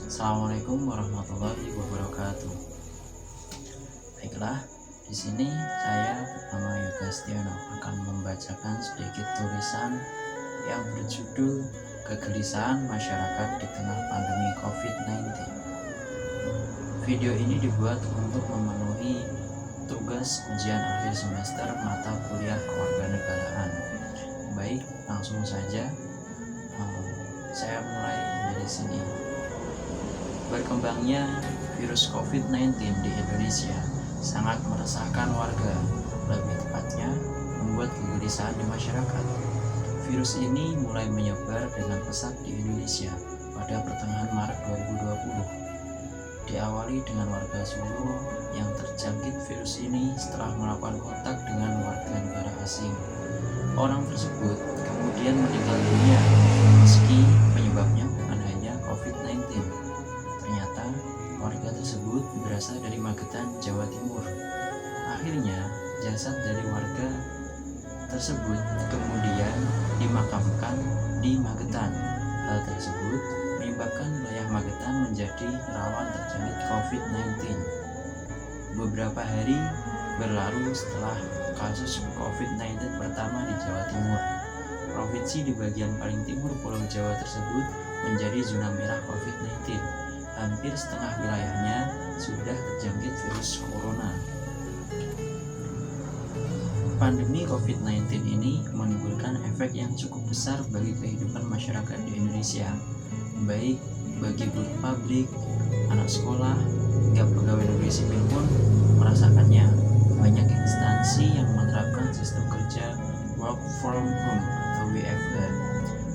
Assalamualaikum warahmatullahi wabarakatuh. Baiklah, di sini saya bernama Yoga Stiono akan membacakan sedikit tulisan yang berjudul Kegelisahan Masyarakat di Tengah Pandemi COVID-19. Video ini dibuat untuk memenuhi tugas ujian akhir semester mata kuliah kewarganegaraan. Baik, langsung saja saya mulai dari sini. Berkembangnya virus COVID-19 di Indonesia sangat meresahkan warga, lebih tepatnya membuat kegelisahan di masyarakat. Virus ini mulai menyebar dengan pesat di Indonesia pada pertengahan Maret 2020. Diawali dengan warga Solo yang terjangkit virus ini setelah melakukan kontak dengan warga negara asing. Orang tersebut kemudian meninggal dunia meski penyebabnya bukan hanya COVID-19. Ternyata warga tersebut berasal dari Magetan, Jawa Timur. Akhirnya jasad dari warga tersebut kemudian dimakamkan di Magetan. Hal tersebut menyebabkan wilayah Magetan menjadi rawan terjangkit COVID-19. Beberapa hari berlalu setelah kasus COVID-19 pertama di Jawa Timur. Provinsi di bagian paling timur Pulau Jawa tersebut menjadi zona merah COVID-19. Hampir setengah wilayahnya sudah terjangkit virus corona. Pandemi COVID-19 ini menimbulkan efek yang cukup besar bagi kehidupan masyarakat di Indonesia, baik bagi buruh pabrik, anak sekolah, hingga pegawai negeri sipil pun merasakannya. Banyak instansi yang menerapkan sistem kerja work from home atau WFH.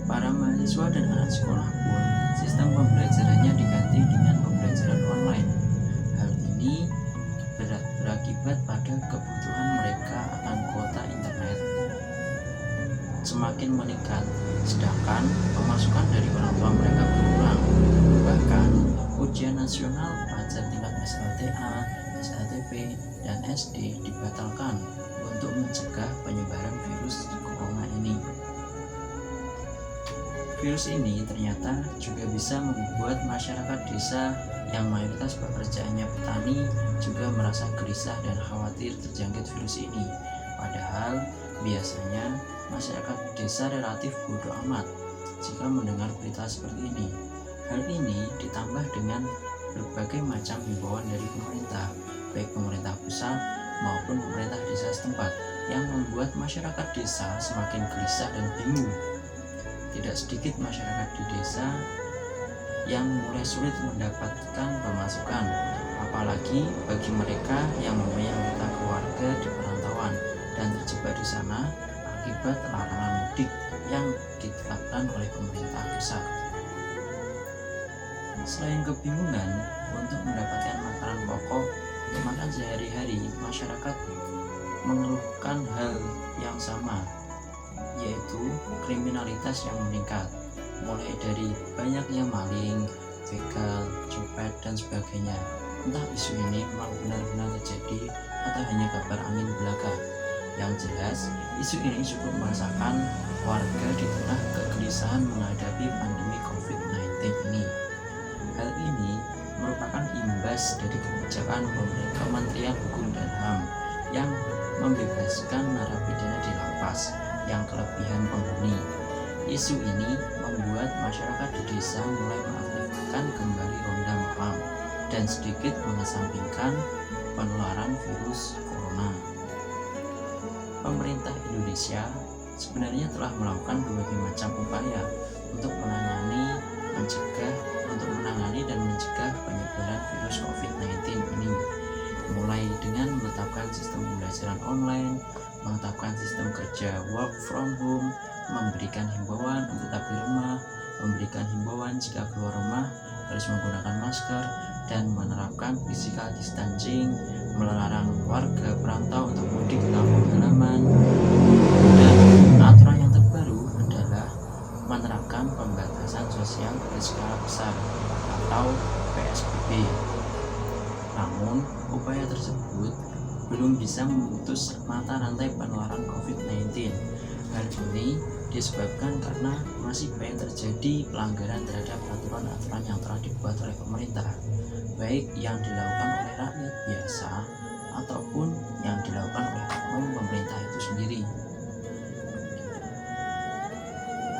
Para mahasiswa dan anak sekolah pun sistem pembelajarannya diganti dengan pembelajaran online. Hal ini berakibat pada kebutuhan mereka akan kuota internet semakin meningkat, sedangkan pemasukan dari orang tua mereka berkurang. Bahkan ujian nasional pelajar tingkat SLTA, SLTP, dan SD dibatalkan untuk mencegah penyebaran virus corona ini. Virus ini ternyata juga bisa membuat masyarakat desa yang mayoritas pekerjaannya petani juga merasa gelisah dan khawatir terjangkit virus ini. Padahal biasanya masyarakat desa relatif bodoh amat jika mendengar berita seperti ini. Hal ini ditambah dengan berbagai macam himbauan dari pemerintah, baik pemerintah pusat maupun pemerintah desa setempat, yang membuat masyarakat desa semakin gelisah dan bingung. Tidak sedikit masyarakat di desa yang mulai sulit mendapatkan pemasukan, apalagi bagi mereka yang mempunyai anggota keluarga di perantauan dan terjebak di sana akibat larangan mudik yang ditetapkan oleh pemerintah pusat. Selain kebingungan untuk mendapatkan makanan pokok untuk makan sehari-hari, masyarakat mengeluhkan hal yang sama, yaitu kriminalitas yang meningkat, mulai dari banyaknya maling, begal, copet, dan sebagainya. Entah isu ini memang benar-benar terjadi atau hanya kabar angin belaka. Yang jelas, isu ini cukup merasakan warga di tengah kegelisahan menghadapi pandemi COVID-19 ini. Hal ini merupakan imbas dari kebijakan Kementerian Hukum dan HAM yang membebaskan narapidana di lapas yang kelebihan penghuni. Isu ini membuat masyarakat di desa mulai mengaktifkan kembali ronda malam dan sedikit mengesampingkan penularan virus corona. Pemerintah Indonesia sebenarnya telah melakukan berbagai macam upaya untuk menangani dan mencegah penyebaran virus COVID-19 ini, mulai dengan menetapkan sistem pembelajaran online, menetapkan sistem kerja work from home, memberikan himbauan untuk tetap di rumah, memberikan himbauan jika keluar rumah harus menggunakan masker, dan menerapkan physical distancing, melarang warga perantau untuk mudik ke kampung halaman. Dan aturan yang terbaru adalah menerapkan pembatasan sosial berskala besar atau PSBB. Namun, upaya tersebut belum bisa memutus mata rantai penularan COVID-19. Hal ini disebabkan karena masih banyak terjadi pelanggaran terhadap aturan-aturan yang telah dibuat oleh pemerintah, baik yang dilakukan oleh rakyat biasa ataupun yang dilakukan oleh oknum pemerintah itu sendiri.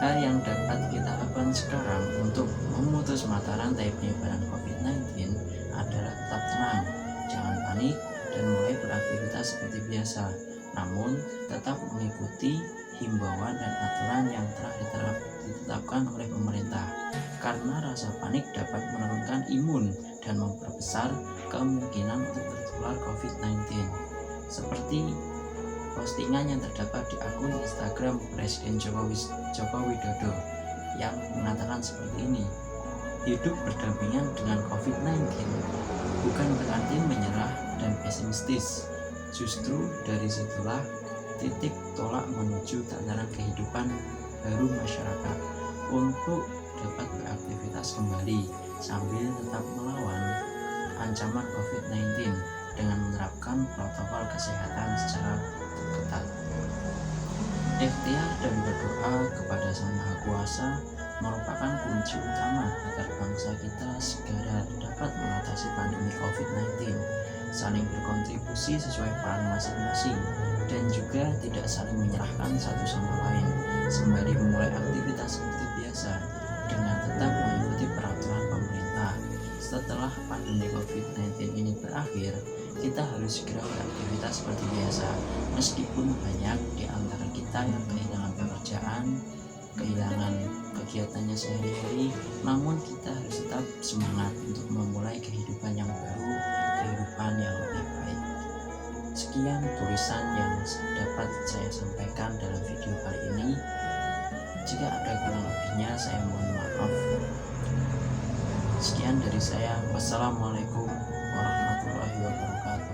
Hal yang dapat kita lakukan sekarang untuk memutus mata rantai penyebaran COVID-19 adalah tetap tenang, jangan panik, dan mulai beraktivitas seperti biasa, namun tetap mengikuti himbauan dan aturan yang telah ditetapkan oleh pemerintah, karena rasa panik dapat menurunkan imun dan memperbesar kemungkinan untuk tertular COVID-19. Seperti postingan yang terdapat di akun Instagram Presiden Joko Widodo yang mengatakan seperti ini: hidup berdampingan dengan COVID-19 bukan berarti menyerah dan pesimistis. Justru dari situlah titik tolak menuju tatanan kehidupan baru masyarakat untuk dapat beraktivitas kembali sambil tetap melawan ancaman COVID-19 dengan menerapkan protokol kesehatan secara ketat. Ikhtiar dan berdoa kepada Sang Maha Kuasa merupakan kunci utama agar bangsa kita segera dapat mengatasi pandemi COVID-19, saling berkontribusi sesuai peran masing-masing, dan juga tidak saling menyerahkan satu sama lain, sembari memulai aktivitas seperti biasa dengan tetap mengikuti peraturan pemerintah. Setelah pandemi COVID-19 ini berakhir, kita harus segera beraktivitas seperti biasa, meskipun banyak di antara kita yang kehilangan pekerjaan, kehilangan kegiatannya sehari-hari, namun kita harus tetap semangat untuk memulai kehidupan yang baru, kehidupan yang lebih baik. Sekian tulisan yang dapat saya sampaikan dalam video kali ini. Jika ada kurang lebihnya, saya mohon maaf. Sekian dari saya. Wassalamualaikum warahmatullahi wabarakatuh.